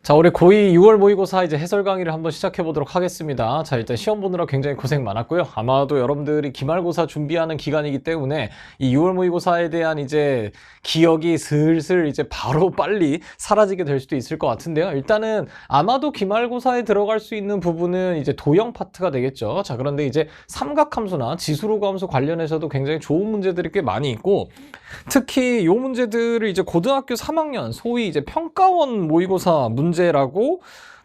자, 올해 고2 6월 모의고사 이제 해설 강의를 한번 시작해 보도록 하겠습니다. 자, 일단 시험 보느라 굉장히 고생 많았고요. 아마도 여러분들이 기말고사 준비하는 기간이기 때문에 이 6월 모의고사에 대한 이제 기억이 슬슬 이제 바로 빨리 사라지게 될 수도 있을 것 같은데요. 일단은 아마도 기말고사에 들어갈 수 있는 부분은 이제 도형 파트가 되겠죠. 자, 그런데 이제 삼각함수나 지수로감수 관련해서도 굉장히 좋은 문제들이 꽤 많이 있고, 특히 이 문제들을 이제 고등학교 3학년 소위 이제 평가원 모의고사 문제라고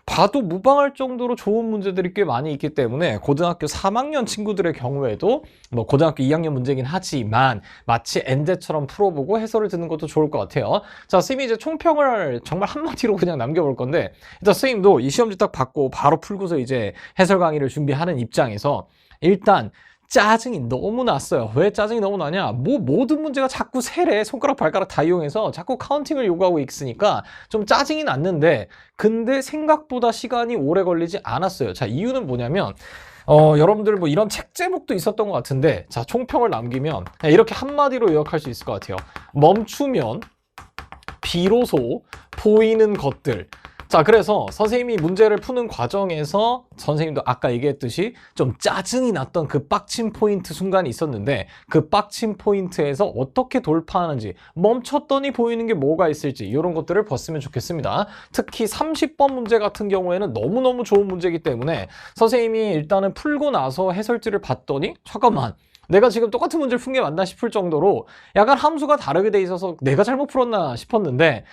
봐도 무방할 정도로 좋은 문제들이 꽤 많이 있기 때문에 고등학교 3학년 친구들의 경우에도 뭐 고등학교 2학년 문제긴 하지만 마치 엔제처럼 풀어보고 해설을 듣는 것도 좋을 것 같아요. 자, 선생님이 이제 총평을 정말 한마디로 그냥 남겨볼 건데, 일단 선생님도 이 시험지 딱 받고 바로 풀고서 이제 해설 강의를 준비하는 입장에서 일단 짜증이 너무 났어요. 왜 짜증이 너무 나냐? 뭐 모든 문제가 자꾸 세래, 손가락 발가락 다 이용해서 자꾸 카운팅을 요구하고 있으니까 좀 짜증이 났는데, 근데 생각보다 시간이 오래 걸리지 않았어요. 자, 이유는 뭐냐면 여러분들 뭐 이런 책 제목도 있었던 것 같은데, 자, 총평을 남기면 이렇게 한마디로 요약할 수 있을 것 같아요. 멈추면 비로소 보이는 것들. 자, 그래서 선생님이 문제를 푸는 과정에서 선생님도 아까 얘기했듯이 좀 짜증이 났던 그 빡친 포인트 순간이 있었는데, 그 빡친 포인트에서 어떻게 돌파하는지, 멈췄더니 보이는 게 뭐가 있을지, 이런 것들을 봤으면 좋겠습니다. 특히 30번 문제 같은 경우에는 너무너무 좋은 문제이기 때문에 선생님이 일단은 풀고 나서 해설지를 봤더니 잠깐만, 내가 지금 똑같은 문제를 푼 게 맞나 싶을 정도로 약간 함수가 다르게 돼 있어서 내가 잘못 풀었나 싶었는데,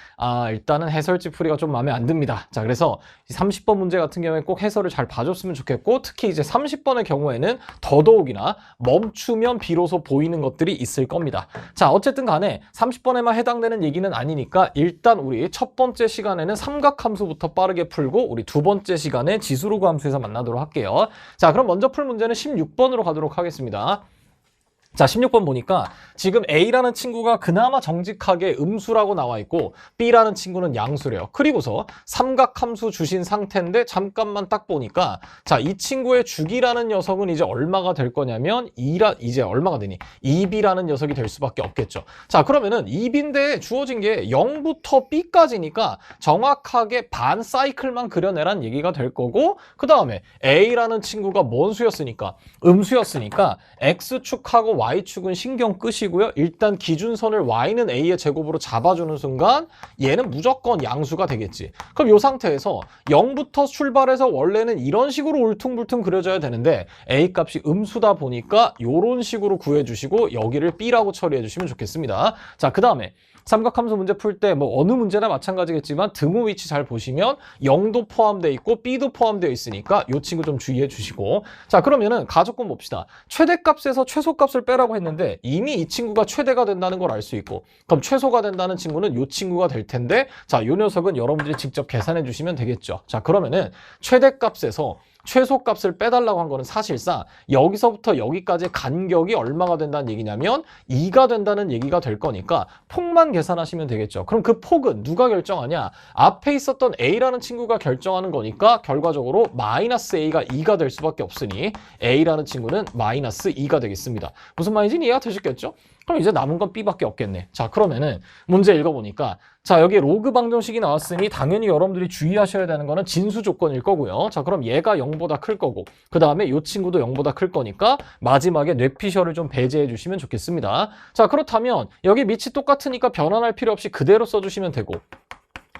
일단은 해설지 풀이가 좀 마음에 안 듭니다. 자, 그래서 30번 문제 같은 경우에 꼭 해설을 잘 봐줬으면 좋겠고, 특히 이제 30번의 경우에는 더더욱이나 멈추면 비로소 보이는 것들이 있을 겁니다. 자, 어쨌든 간에 30번에만 해당되는 얘기는 아니니까 일단 우리 첫 번째 시간에는 삼각함수부터 빠르게 풀고, 우리 두 번째 시간에 지수로그 함수에서 만나도록 할게요. 자, 그럼 먼저 풀 문제는 16번으로 가도록 하겠습니다. 자, 16번 보니까 지금 A라는 친구가 그나마 정직하게 음수라고 나와 있고 B라는 친구는 양수래요. 그리고서 삼각함수 주신 상태인데 잠깐만 딱 보니까, 자, 이 친구의 주기라는 녀석은 이제 얼마가 될 거냐면 이제 얼마가 되니? 2B라는 녀석이 될 수밖에 없겠죠. 자, 그러면은 2B인데 주어진 게 0부터 B까지니까 정확하게 반 사이클만 그려내란 얘기가 될 거고, 그 다음에 A라는 친구가 뭔 수였으니까? 음수였으니까 X축하고 Y축은 신경 끄시고요. 일단 기준선을 Y는 A의 제곱으로 잡아주는 순간 얘는 무조건 양수가 되겠지. 그럼 이 상태에서 0부터 출발해서 원래는 이런 식으로 울퉁불퉁 그려져야 되는데 A 값이 음수다 보니까 이런 식으로 구해주시고 여기를 B라고 처리해 주시면 좋겠습니다. 자, 그 다음에 삼각함수 문제 풀 때 뭐 어느 문제나 마찬가지겠지만 등호 위치 잘 보시면 0도 포함되어 있고 B도 포함되어 있으니까 이 친구 좀 주의해 주시고, 자, 그러면은 가조건 봅시다. 최대값에서 최소값을 빼라고 했는데 이미 이 친구가 최대가 된다는 걸 알 수 있고, 그럼 최소가 된다는 친구는 이 친구가 될 텐데, 자, 이 녀석은 여러분들이 직접 계산해 주시면 되겠죠. 자, 그러면은 최대값에서 최소값을 빼달라고 한 거는 사실상 여기서부터 여기까지 간격이 얼마가 된다는 얘기냐면 2가 된다는 얘기가 될 거니까 폭만 계산하시면 되겠죠. 그럼 그 폭은 누가 결정하냐? 앞에 있었던 A라는 친구가 결정하는 거니까 결과적으로 마이너스 A가 2가 될 수밖에 없으니 A라는 친구는 마이너스 2가 되겠습니다. 무슨 말인지 이해가 되셨겠죠? 그럼 이제 남은 건 B밖에 없겠네. 자, 그러면은 문제 읽어보니까, 자, 여기 로그 방정식이 나왔으니 당연히 여러분들이 주의하셔야 되는 거는 진수 조건일 거고요. 자, 그럼 얘가 0보다 클 거고, 그 다음에 이 친구도 0보다 클 거니까 마지막에 뇌피셜을 좀 배제해 주시면 좋겠습니다. 자, 그렇다면 여기 밑이 똑같으니까 변환할 필요 없이 그대로 써주시면 되고,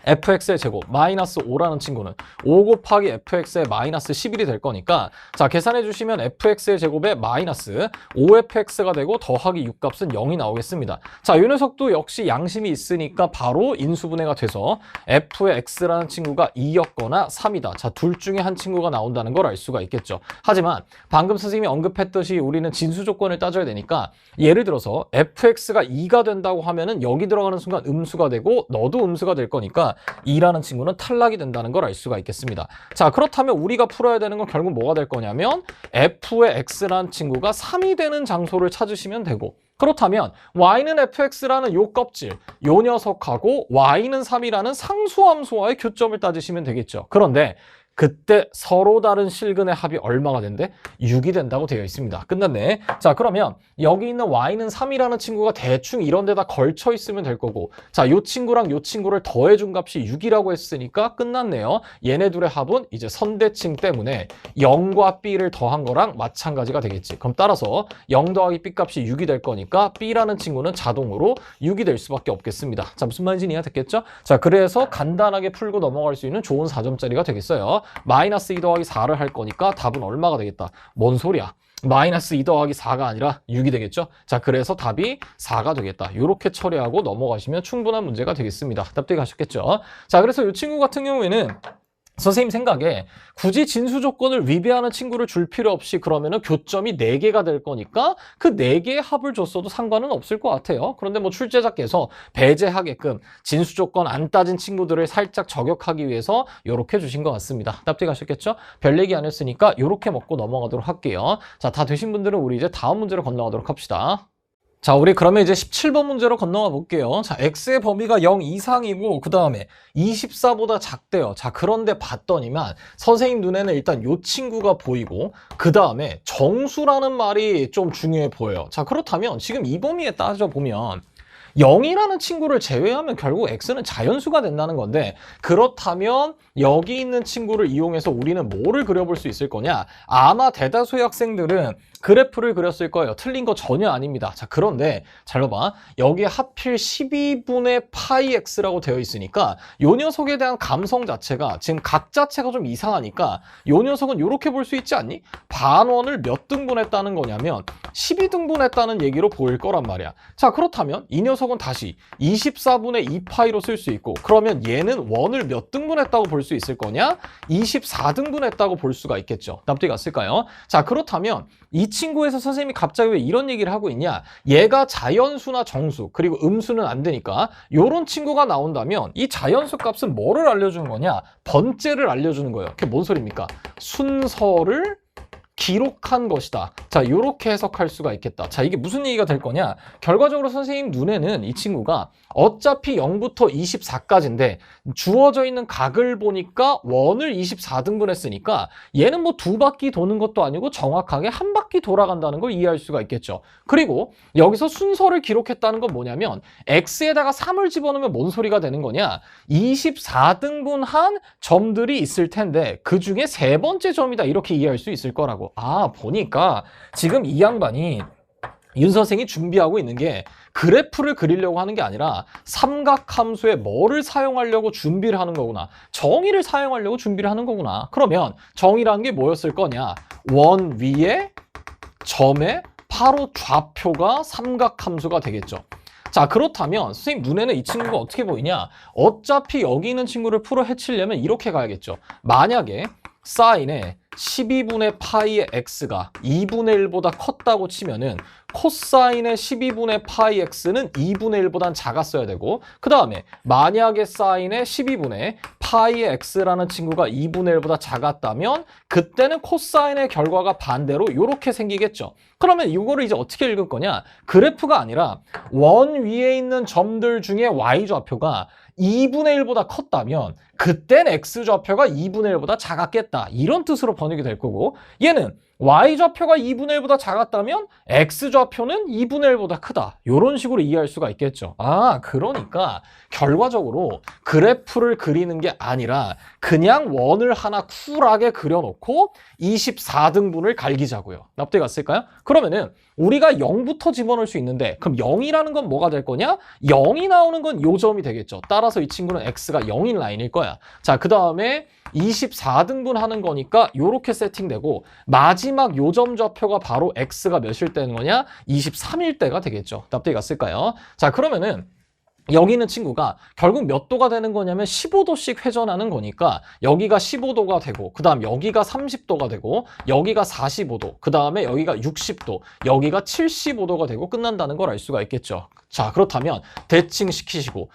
fx의 제곱 마이너스 5라는 친구는 5 곱하기 fx의 마이너스 11이 될 거니까, 자, 계산해 주시면 fx의 제곱에 마이너스 5fx가 되고 더하기 6값은 0이 나오겠습니다. 자, 이 녀석도 역시 양심이 있으니까 바로 인수분해가 돼서 f의 x라는 친구가 2였거나 3이다. 자, 둘 중에 한 친구가 나온다는 걸 알 수가 있겠죠. 하지만 방금 선생님이 언급했듯이 우리는 진수 조건을 따져야 되니까, 예를 들어서 fx가 2가 된다고 하면은 여기 들어가는 순간 음수가 되고 너도 음수가 될 거니까 2라는 친구는 탈락이 된다는 걸 알 수가 있겠습니다. 자, 그렇다면 우리가 풀어야 되는 건 결국 뭐가 될 거냐면 f의 x라는 친구가 3이 되는 장소를 찾으시면 되고, 그렇다면 y는 fx라는 요 껍질, 요 녀석하고 y는 3이라는 상수함수와의 교점을 따지시면 되겠죠. 그런데 그때 서로 다른 실근의 합이 얼마가 된대? 6이 된다고 되어 있습니다. 끝났네. 자, 그러면 여기 있는 y는 3이라는 친구가 대충 이런 데다 걸쳐 있으면 될 거고, 자, 요 친구랑 요 친구를 더해준 값이 6이라고 했으니까 끝났네요. 얘네 둘의 합은 이제 선대칭 때문에 0과 b를 더한 거랑 마찬가지가 되겠지. 그럼 따라서 0 더하기 b 값이 6이 될 거니까 b라는 친구는 자동으로 6이 될 수밖에 없겠습니다. 자, 무슨 말인지 이해가 됐겠죠? 자, 그래서 간단하게 풀고 넘어갈 수 있는 좋은 4점짜리가 되겠어요. 마이너스 2 더하기 4를 할 거니까 답은 얼마가 되겠다? 뭔 소리야? 마이너스 2 더하기 4가 아니라 6이 되겠죠? 자, 그래서 답이 4가 되겠다. 이렇게 처리하고 넘어가시면 충분한 문제가 되겠습니다. 답되게 가셨겠죠? 자, 그래서 이 친구 같은 경우에는 선생님 생각에 굳이 진수 조건을 위배하는 친구를 줄 필요 없이 그러면은 교점이 4개가 될 거니까 그 4개의 합을 줬어도 상관은 없을 것 같아요. 그런데 뭐 출제자께서 배제하게끔 진수 조건 안 따진 친구들을 살짝 저격하기 위해서 이렇게 주신 것 같습니다. 답지 가셨겠죠? 별 얘기 안 했으니까 이렇게 먹고 넘어가도록 할게요. 자, 다 되신 분들은 우리 이제 다음 문제로 건너가도록 합시다. 자, 우리 그러면 이제 17번 문제로 건너가 볼게요. 자, x의 범위가 0 이상이고 그 다음에 24보다 작대요. 자, 그런데 봤더니만 선생님 눈에는 일단 요 친구가 보이고 그 다음에 정수라는 말이 좀 중요해 보여요. 자, 그렇다면 지금 이 범위에 따져보면 0이라는 친구를 제외하면 결국 x는 자연수가 된다는 건데, 그렇다면 여기 있는 친구를 이용해서 우리는 뭐를 그려볼 수 있을 거냐? 아마 대다수의 학생들은 그래프를 그렸을 거예요. 틀린 거 전혀 아닙니다. 자, 그런데 잘 봐봐. 여기에 하필 12분의 파이 x라고 되어 있으니까 요 녀석에 대한 감성 자체가 지금 각 자체가 좀 이상하니까 요 녀석은 이렇게 볼 수 있지 않니? 반원을 몇 등분했다는 거냐면 12등분했다는 얘기로 보일 거란 말이야. 자, 그렇다면 이 녀석은 다시 24분의 2파이로 쓸 수 있고, 그러면 얘는 원을 몇 등분했다고 볼 수 있을 거냐? 24등분했다고 볼 수가 있겠죠. 납득이 갔을까요? 자, 그렇다면 이 친구에서 선생님이 갑자기 왜 이런 얘기를 하고 있냐? 얘가 자연수나 정수 그리고 음수는 안 되니까 요런 친구가 나온다면 이 자연수 값은 뭐를 알려주는 거냐? 번째를 알려주는 거예요. 그게 뭔 소리입니까? 순서를 기록한 것이다. 자, 이렇게 해석할 수가 있겠다. 자, 이게 무슨 얘기가 될 거냐? 결과적으로 선생님 눈에는 이 친구가 어차피 0부터 24까지인데 주어져 있는 각을 보니까 원을 24등분 했으니까 얘는 뭐 2바퀴 도는 것도 아니고 정확하게 한 바퀴 돌아간다는 걸 이해할 수가 있겠죠. 그리고 여기서 순서를 기록했다는 건 뭐냐면 x에다가 3을 집어넣으면 뭔 소리가 되는 거냐? 24등분한 점들이 있을 텐데 그 중에 세 번째 점이다. 이렇게 이해할 수 있을 거라고. 아, 보니까 지금 이 양반이 윤 선생이 준비하고 있는 게 그래프를 그리려고 하는 게 아니라 삼각함수에 뭐를 사용하려고 준비를 하는 거구나. 정의를 사용하려고 준비를 하는 거구나. 그러면 정의라는 게 뭐였을 거냐? 원 위에 점에 바로 좌표가 삼각함수가 되겠죠. 자, 그렇다면 선생님 눈에는 이 친구가 어떻게 보이냐? 어차피 여기 있는 친구를 풀어 헤치려면 이렇게 가야겠죠. 만약에 사인에 12분의 파이의 x가 2분의 1보다 컸다고 치면은 코사인의 12분의 파이 x는 2분의 1보단 작았어야 되고, 그 다음에 만약에 사인의 12분의 파이의 x라는 친구가 2분의 1보다 작았다면 그때는 코사인의 결과가 반대로 이렇게 생기겠죠. 그러면 이거를 이제 어떻게 읽을 거냐? 그래프가 아니라 원 위에 있는 점들 중에 y좌표가 2분의 1보다 컸다면 그땐 x좌표가 2분의 1보다 작았겠다. 이런 뜻으로 번역이 될 거고, 얘는 y좌표가 2분의 1보다 작았다면 x좌표는 2분의 1보다 크다. 이런 식으로 이해할 수가 있겠죠. 아, 그러니까 결과적으로 그래프를 그리는 게 아니라 그냥 원을 하나 쿨하게 그려놓고 24등분을 갈기자고요. 납득이 갔을까요? 그러면은 우리가 0부터 집어넣을 수 있는데 그럼 0이라는 건 뭐가 될 거냐? 0이 나오는 건 요 점이 되겠죠. 따라서 이 친구는 x가 0인 라인일 거야. 자, 그 다음에 24등분 하는 거니까 요렇게 세팅되고 마지막 요점 좌표가 바로 x가 몇일 때는 거냐? 23일 때가 되겠죠. 납득이 갔을까요? 자, 그러면은 여기 있는 친구가 결국 몇 도가 되는 거냐면 15도씩 회전하는 거니까 여기가 15도가 되고, 그 다음 여기가 30도가 되고, 여기가 45도, 그 다음에 여기가 60도, 여기가 75도가 되고 끝난다는 걸 알 수가 있겠죠. 자, 그렇다면 대칭시키시고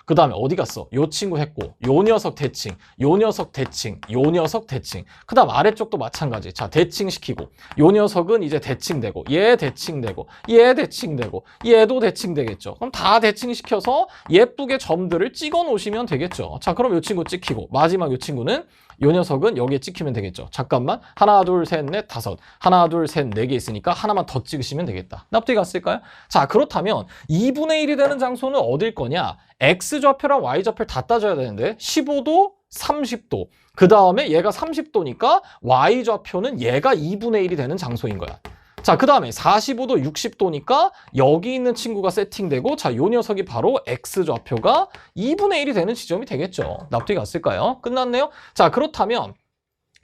그 다음에 어디 갔어? 요 친구 했고 요 녀석 대칭, 요 녀석 대칭, 요 녀석 대칭. 그 다음 아래쪽도 마찬가지. 자, 대칭시키고 요 녀석은 이제 대칭되고 얘 대칭되고 얘 대칭되고 얘도 대칭되겠죠. 그럼 다 대칭시켜서 예쁘게 점들을 찍어 놓으시면 되겠죠. 자, 그럼 요 친구 찍히고 마지막 요 친구는 요 녀석은 여기에 찍히면 되겠죠. 잠깐만. 하나, 둘, 셋, 넷, 다섯. 하나, 둘, 셋, 네 개 있으니까 하나만 더 찍으시면 되겠다. 납득이 갔을까요? 자, 그렇다면 2분의 1이 되는 장소는 어딜 거냐? X좌표랑 Y좌표를 다 따져야 되는데 15도, 30도. 그 다음에 얘가 30도니까 Y좌표는 얘가 2분의 1이 되는 장소인 거야. 자, 그 다음에 45도, 60도니까 여기 있는 친구가 세팅되고 자, 요 녀석이 바로 X좌표가 2분의 1이 되는 지점이 되겠죠. 납득이 갔을까요? 끝났네요. 자, 그렇다면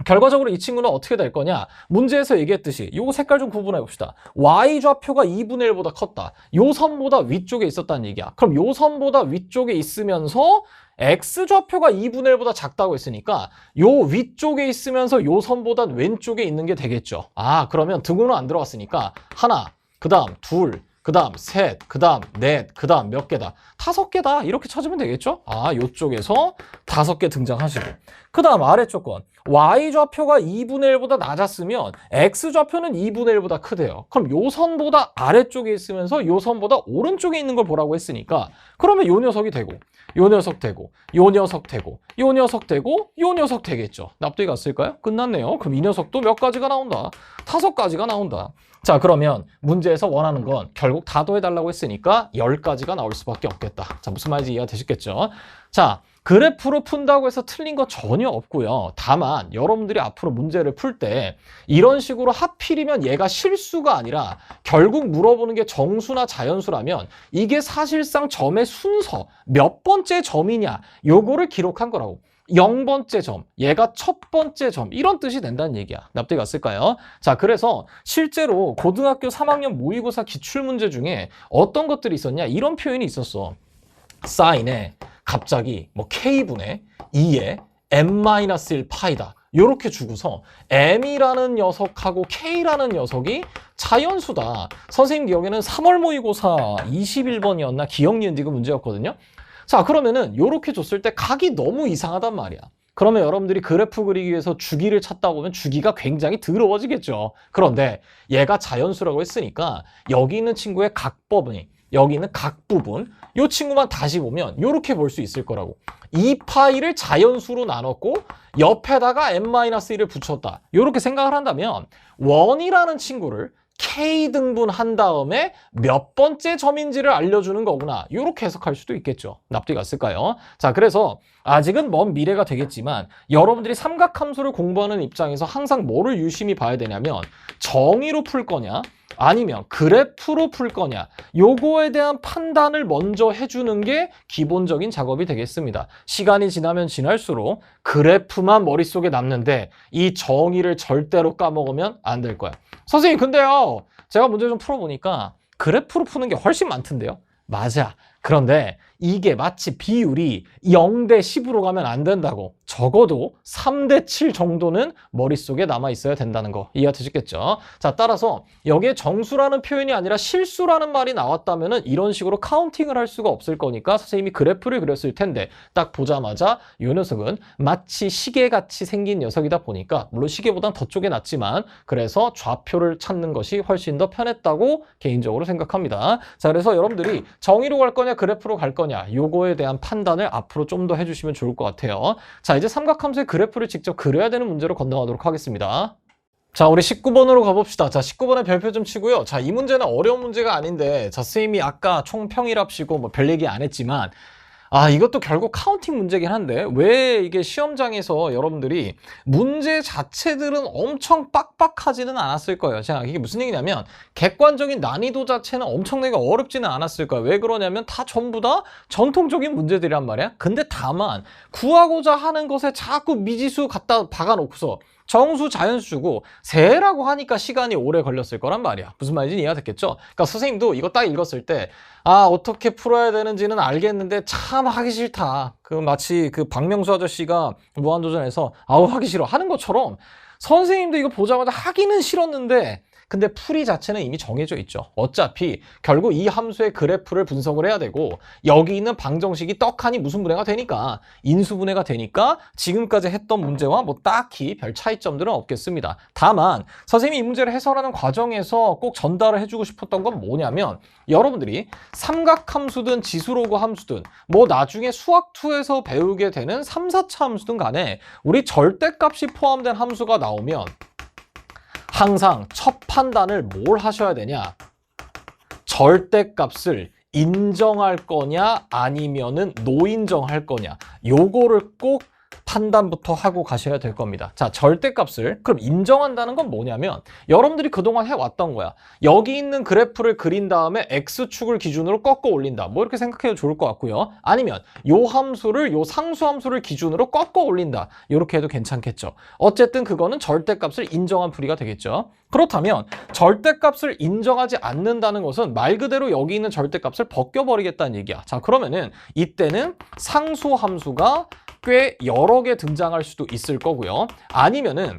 결과적으로 이 친구는 어떻게 될 거냐? 문제에서 얘기했듯이 요거 색깔 좀 구분해 봅시다. Y좌표가 2분의 1보다 컸다. 요 선보다 위쪽에 있었다는 얘기야. 그럼 요 선보다 위쪽에 있으면서 X좌표가 2분의 1보다 작다고 했으니까 요 위쪽에 있으면서 요 선보다 왼쪽에 있는 게 되겠죠. 아, 그러면 등호는 안 들어갔으니까 하나, 그 다음 둘, 그 다음 셋, 그 다음 넷, 그 다음 몇 개다? 5개다. 이렇게 찾으면 되겠죠? 아, 요쪽에서 5개 등장하시고. 그 다음 아래쪽 건 Y좌표가 2분의 1보다 낮았으면 X좌표는 2분의 1보다 크대요. 그럼 요 선보다 아래쪽에 있으면서 요 선보다 오른쪽에 있는 걸 보라고 했으니까 그러면 요 녀석이 되고 요 녀석 되고 요 녀석 되고 요 녀석 되고 요 녀석 되겠죠. 납득이 갔을까요? 끝났네요. 그럼 이 녀석도 몇 가지가 나온다? 5가지가 나온다. 자, 그러면 문제에서 원하는 건 결국 다 더해달라고 했으니까 10가지가 나올 수밖에 없겠다. 자, 무슨 말인지 이해가 되셨겠죠? 자, 그래프로 푼다고 해서 틀린 거 전혀 없고요. 다만 여러분들이 앞으로 문제를 풀 때 이런 식으로 하필이면 얘가 실수가 아니라 결국 물어보는 게 정수나 자연수라면 이게 사실상 점의 순서, 몇 번째 점이냐 요거를 기록한 거라고. 0번째 점, 얘가 첫 번째 점 이런 뜻이 된다는 얘기야. 납득이 갔을까요? 자, 그래서 실제로 고등학교 3학년 모의고사 기출문제 중에 어떤 것들이 있었냐 이런 표현이 있었어. 사인에 갑자기 뭐 K분의 2에 M-1 파이다 요렇게 주고서 M이라는 녀석하고 K라는 녀석이 자연수다. 선생님 기억에는 3월 모의고사 21번이었나 기억 니은 디귿 문제였거든요. 자, 그러면은 요렇게 줬을 때 각이 너무 이상하단 말이야. 그러면 여러분들이 그래프 그리기 위해서 주기를 찾다 보면 주기가 굉장히 더러워지겠죠. 그런데 얘가 자연수라고 했으니까 여기 있는 친구의 각법이 여기 있는 각 부분 이 친구만 다시 보면 이렇게 볼 수 있을 거라고. 2파이를 자연수로 나눴고 옆에다가 n-1을 붙였다. 이렇게 생각을 한다면 원이라는 친구를 K등분 한 다음에 몇 번째 점인지를 알려주는 거구나. 이렇게 해석할 수도 있겠죠. 납득이 갔을까요? 자, 그래서 아직은 먼 미래가 되겠지만 여러분들이 삼각함수를 공부하는 입장에서 항상 뭐를 유심히 봐야 되냐면 정의로 풀 거냐 아니면 그래프로 풀 거냐 요거에 대한 판단을 먼저 해주는 게 기본적인 작업이 되겠습니다. 시간이 지나면 지날수록 그래프만 머릿속에 남는데 이 정의를 절대로 까먹으면 안 될 거야. 선생님 근데요 제가 문제 좀 풀어보니까 그래프로 푸는 게 훨씬 많던데요. 맞아. 그런데 이게 마치 비율이 0대 10으로 가면 안 된다고. 적어도 3대 7 정도는 머릿속에 남아 있어야 된다는 거 이해가 되셨겠죠? 자, 따라서 여기에 정수라는 표현이 아니라 실수라는 말이 나왔다면 이런 식으로 카운팅을 할 수가 없을 거니까 선생님이 그래프를 그렸을 텐데 딱 보자마자 이 녀석은 마치 시계같이 생긴 녀석이다 보니까 물론 시계보단 더 쪽에 낫지만 그래서 좌표를 찾는 것이 훨씬 더 편했다고 개인적으로 생각합니다. 자, 그래서 여러분들이 정의로 갈 거냐 그래프로 갈 거냐 요거에 대한 판단을 앞으로 좀 더 해주시면 좋을 것 같아요. 자, 이제 삼각함수의 그래프를 직접 그려야 되는 문제로 건너가도록 하겠습니다. 자, 우리 19번으로 가봅시다. 자, 19번에 별표 좀 치고요. 자, 이 문제는 어려운 문제가 아닌데 자, 선생님이 아까 총평일합시고 뭐 별 얘기 안 했지만 이것도 결국 카운팅 문제긴 한데 왜 이게 시험장에서 여러분들이 문제 자체들은 엄청 빡빡하지는 않았을 거예요. 자, 이게 무슨 얘기냐면 객관적인 난이도 자체는 엄청나게 어렵지는 않았을 거예요. 왜 그러냐면 다 전부 다 전통적인 문제들이란 말이야. 근데 다만 구하고자 하는 것에 자꾸 미지수 갖다 박아놓고서 정수, 자연수 주고 세라고 하니까 시간이 오래 걸렸을 거란 말이야. 무슨 말인지 이해가 됐겠죠? 그러니까 선생님도 이거 딱 읽었을 때 어떻게 풀어야 되는지는 알겠는데 참 하기 싫다. 마치 박명수 아저씨가 무한도전에서 하기 싫어 하는 것처럼 선생님도 이거 보자마자 하기는 싫었는데 근데 풀이 자체는 이미 정해져 있죠. 어차피 결국 이 함수의 그래프를 분석을 해야 되고 여기 있는 방정식이 떡하니 무슨 분해가 되니까 인수분해가 되니까 지금까지 했던 문제와 뭐 딱히 별 차이점들은 없겠습니다. 다만 선생님이 이 문제를 해설하는 과정에서 꼭 전달을 해주고 싶었던 건 뭐냐면 여러분들이 삼각함수든 지수로그 함수든 뭐 나중에 수학2에서 배우게 되는 3, 4차 함수든 간에 우리 절대값이 포함된 함수가 나오면 항상 첫 판단을 뭘 하셔야 되냐? 절대값을 인정할 거냐 아니면은 노인정할 거냐 요거를 꼭 판단부터 하고 가셔야 될 겁니다. 자, 절대값을 그럼 인정한다는 건 뭐냐면 여러분들이 그동안 해왔던 거야. 여기 있는 그래프를 그린 다음에 X축을 기준으로 꺾어 올린다. 뭐 이렇게 생각해도 좋을 것 같고요. 아니면 요 함수를 요 상수함수를 기준으로 꺾어 올린다. 이렇게 해도 괜찮겠죠. 어쨌든 그거는 절대값을 인정한 풀이가 되겠죠. 그렇다면 절대값을 인정하지 않는다는 것은 말 그대로 여기 있는 절대값을 벗겨버리겠다는 얘기야. 자, 그러면은 이때는 상수함수가 꽤 여러 개 등장할 수도 있을 거고요. 아니면은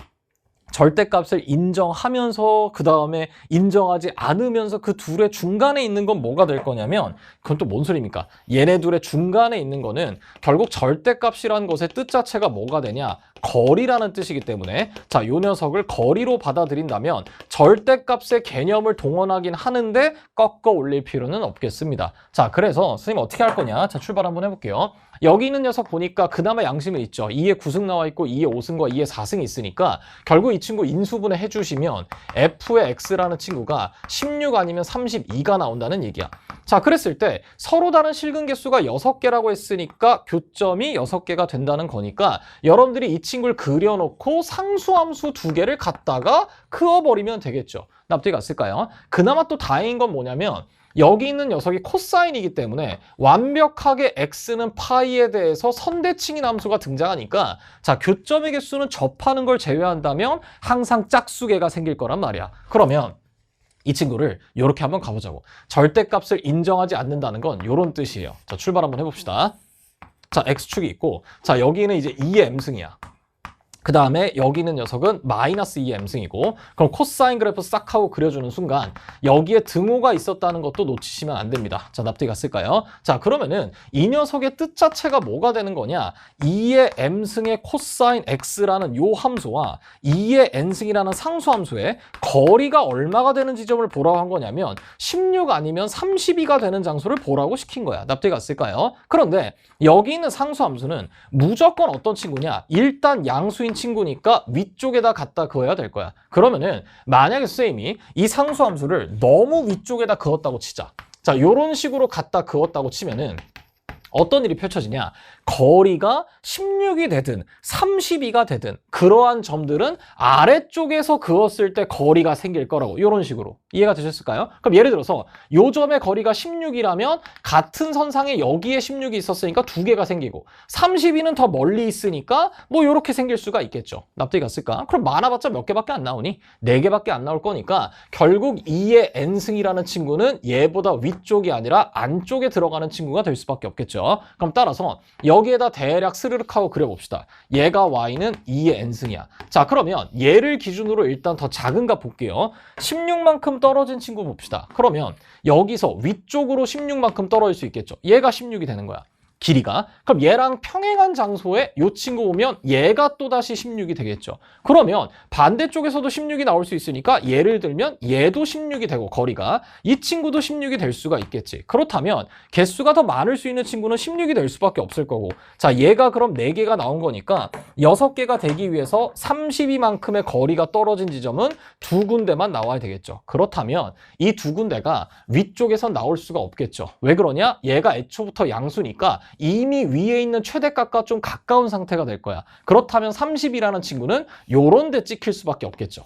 절대값을 인정하면서 그 다음에 인정하지 않으면서 그 둘의 중간에 있는 건 뭐가 될 거냐면 그건 또 뭔 소리입니까? 얘네 둘의 중간에 있는 거는 결국 절대값이라는 것의 뜻 자체가 뭐가 되냐? 거리라는 뜻이기 때문에 자, 요 녀석을 거리로 받아들인다면 절대값의 개념을 동원하긴 하는데 꺾어 올릴 필요는 없겠습니다. 자, 그래서 선생님 어떻게 할 거냐? 자, 출발 한번 해볼게요. 여기 있는 녀석 보니까 그나마 양심이 있죠. 2의 9승 나와 있고 2의 5승과 2의 4승이 있으니까 결국 이 친구 인수분해 해주시면 f의 x라는 친구가 16 아니면 32가 나온다는 얘기야. 자, 그랬을 때 서로 다른 실근 개수가 6개라고 했으니까 교점이 6개가 된다는 거니까 여러분들이 이 친구를 그려놓고 상수함수 2개를 갖다가 그어버리면 되겠죠. 납득이 갔을까요? 그나마 또 다행인 건 뭐냐면 여기 있는 녀석이 코사인이기 때문에 완벽하게 x는 파이에 대해서 선대칭인 함수가 등장하니까 자, 교점의 개수는 접하는 걸 제외한다면 항상 짝수개가 생길 거란 말이야. 그러면 이 친구를 이렇게 한번 가보자고. 절대값을 인정하지 않는다는 건 이런 뜻이에요. 자, 출발 한번 해봅시다. 자, x축이 있고 자, 여기는 이제 2의 m승이야. 그 다음에 여기 있는 녀석은 마이너스 2의 m승이고 그럼 코사인 그래프 싹 하고 그려주는 순간 여기에 등호가 있었다는 것도 놓치시면 안 됩니다. 자, 납득이 갔을까요? 자, 그러면은 이 녀석의 뜻 자체가 뭐가 되는 거냐? 2의 m승의 코사인 x라는 요 함수와 2의 n승이라는 상수함수의 거리가 얼마가 되는 지점을 보라고 한 거냐면 16 아니면 32가 되는 장소를 보라고 시킨 거야. 납득이 갔을까요? 그런데 여기 있는 상수함수는 무조건 어떤 친구냐? 일단 양수인 친구니까 위쪽에다 갖다 그어야 될 거야. 그러면은 만약에 선생님이 이 상수함수를 너무 위쪽에다 그었다고 치자. 자, 요런 식으로 갖다 그었다고 치면은 어떤 일이 펼쳐지냐? 거리가 16이 되든 32가 되든 그러한 점들은 아래쪽에서 그었을 때 거리가 생길 거라고 이런 식으로 이해가 되셨을까요? 그럼 예를 들어서 요 점의 거리가 16이라면 같은 선상에 여기에 16이 있었으니까 2개가 생기고 32는 더 멀리 있으니까 뭐 이렇게 생길 수가 있겠죠. 납득이 갔을까? 그럼 많아봤자 몇 개밖에 안 나오니? 4개밖에 안 나올 거니까 결국 2의 n승이라는 친구는 얘보다 위쪽이 아니라 안쪽에 들어가는 친구가 될 수밖에 없겠죠. 그럼 따라서 여기에다 대략 스르륵 하고 그려봅시다. 얘가 y는 2의 n승이야. 자, 그러면 얘를 기준으로 일단 더 작은 값 볼게요. 16만큼 떨어진 친구 봅시다. 그러면 여기서 위쪽으로 16만큼 떨어질 수 있겠죠. 얘가 16이 되는 거야. 길이가. 그럼 얘랑 평행한 장소에 이 친구 오면 얘가 또다시 16이 되겠죠. 그러면 반대쪽에서도 16이 나올 수 있으니까 예를 들면 얘도 16이 되고 거리가 이 친구도 16이 될 수가 있겠지. 그렇다면 개수가 더 많을 수 있는 친구는 16이 될 수밖에 없을 거고 자, 얘가 그럼 4개가 나온 거니까 6개가 되기 위해서 32만큼의 거리가 떨어진 지점은 2군데만 나와야 되겠죠. 그렇다면 이 2군데가 위쪽에서 나올 수가 없겠죠. 왜 그러냐? 얘가 애초부터 양수니까 이미 위에 있는 최대값과 좀 가까운 상태가 될 거야. 그렇다면 30이라는 친구는 요런 데 찍힐 수밖에 없겠죠.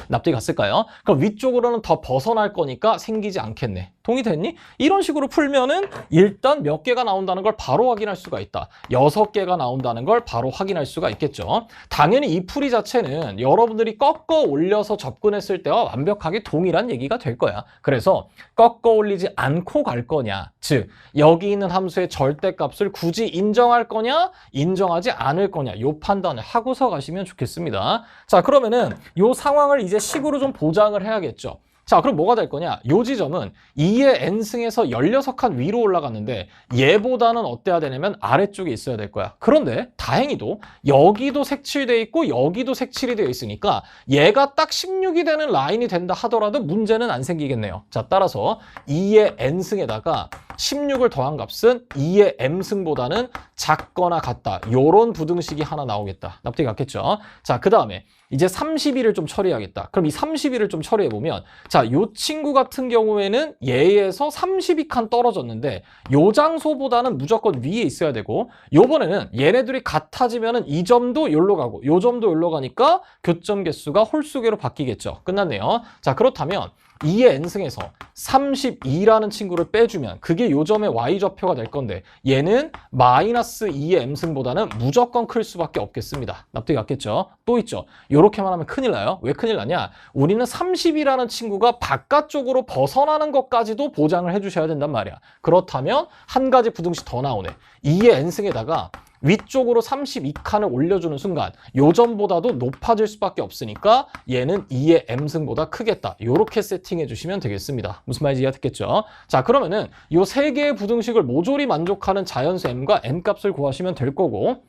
납득이 갔을까요? 그럼 위쪽으로는 더 벗어날 거니까 생기지 않겠네. 동의됐니? 이런 식으로 풀면은 일단 몇 개가 나온다는 걸 바로 확인할 수가 있다. 6개가 나온다는 걸 바로 확인할 수가 있겠죠. 당연히 이 풀이 자체는 여러분들이 꺾어 올려서 접근했을 때와 완벽하게 동일한 얘기가 될 거야. 그래서 꺾어 올리지 않고 갈 거냐, 즉 여기 있는 함수의 절대값을 굳이 인정할 거냐, 인정하지 않을 거냐, 요 판단을 하고서 가시면 좋겠습니다. 자, 그러면은 요 상황을 이제 식으로 좀 보장을 해야겠죠. 자, 그럼 뭐가 될 거냐? 요 지점은 2의 n승에서 16칸 위로 올라갔는데 얘보다는 어때야 되냐면 아래쪽에 있어야 될 거야. 그런데 다행히도 여기도 색칠돼 있고 여기도 색칠이 되어 있으니까 얘가 딱 16이 되는 라인이 된다 하더라도 문제는 안 생기겠네요. 자, 따라서 2의 n승에다가 16을 더한 값은 2의 m승보다는 작거나 같다. 요런 부등식이 하나 나오겠다. 납득이 갔겠죠? 자, 그 다음에 이제 32를 좀 처리해야겠다. 그럼 이 32를 좀 처리해보면 자, 요 친구 같은 경우에는 얘에서 32칸 떨어졌는데 요 장소보다는 무조건 위에 있어야 되고 요번에는 얘네들이 같아지면은 이 점도 여기로 가고 요 점도 여기로 가니까 교점 개수가 홀수계로 바뀌겠죠. 끝났네요. 자, 그렇다면 2의 n승에서 32라는 친구를 빼주면 그게 요점의 y좌표가 될 건데 얘는 마이너스 2의 m승보다는 무조건 클 수밖에 없겠습니다. 납득이 갔겠죠? 또 있죠. 이렇게만 하면 큰일 나요. 왜 큰일 나냐? 우리는 30이라는 친구가 바깥쪽으로 벗어나는 것까지도 보장을 해주셔야 된단 말이야. 그렇다면 한 가지 부등식 더 나오네. 2의 n승에다가 위쪽으로 32칸을 올려주는 순간 요점보다도 높아질 수밖에 없으니까 얘는 2의 m승보다 크겠다. 이렇게 세팅해 주시면 되겠습니다. 무슨 말인지 이해됐겠죠? 자, 그러면은 이 세 개의 부등식을 모조리 만족하는 자연수 m과 n 값을 구하시면 될 거고